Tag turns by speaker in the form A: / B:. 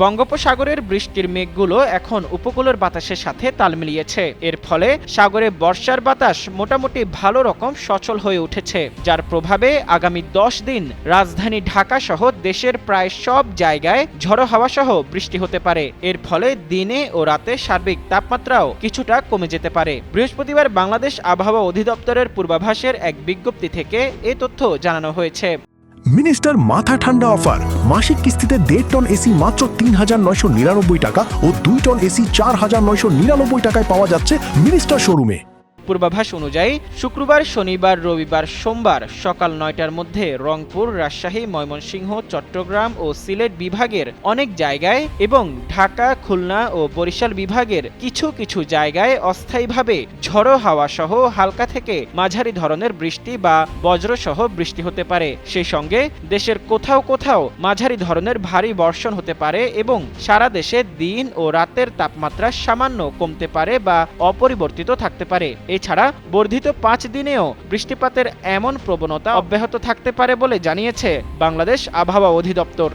A: বঙ্গোপসাগরের বৃষ্টির মেঘগুলো এখন উপকূলের বাতাসের সাথে তাল মিলিয়েছে। এর ফলে সাগরে বর্ষার বাতাস মোটামুটি ভালো রকম সচল হয়ে উঠেছে, যার প্রভাবে আগামী 10 দিন রাজধানী ঢাকা সহ দেশের প্রায় সব জায়গায় ঝড়ো হাওয়া সহ বৃষ্টি হতে পারে। এর ফলে দিনে ও রাতে সার্বিক তাপমাত্রাও কিছুটা কমে যেতে পারে। বৃহস্পতিবার বাংলাদেশ আবহাওয়া অধিদপ্তরের পূর্বাভাসের এক বিজ্ঞপ্তি থেকে এ তথ্য জানানো হয়েছে।
B: মিনিস্টার মাথা ঠান্ডা অফার, মাসিক কিস্তিতে 1.5 টন এসি মাত্র ৩,৯৯৯ টাকা ও 2 টন এসি 4,৯৯৯ টাকায় পাওয়া যাচ্ছে মিনিস্টার শোরুমে।
A: পূর্বাভাস অনুযায়ী শুক্রবার, শনিবার, রবিবার, সোমবার সকাল 9টার মধ্যে রংপুর, রাজশাহী, ময়মনসিংহ, চট্টগ্রাম ও সিলেট বিভাগের অনেক জায়গায় এবং ঢাকা, খুলনা ও বরিশাল বিভাগের কিছু কিছু জায়গায় অস্থায়ীভাবে ঝড়ো হাওয়া সহ হালকা থেকে মাঝারি ধরনের বৃষ্টি বা বজ্রসহ বৃষ্টি হতে পারে। সেই সঙ্গে দেশের কোথাও কোথাও মাঝারি ধরনের ভারী বর্ষণ হতে পারে এবং সারা দেশে দিন ও রাতের তাপমাত্রা সামান্য কমতে পারে বা অপরিবর্তিত থাকতে পারে। এছাড়া বর্ধিত 5 দিনেও বৃষ্টিপাতের এমন প্রবণতা অব্যাহত থাকতে পারে বলে জানিয়েছে বাংলাদেশ আবহাওয়া অধিদপ্তর।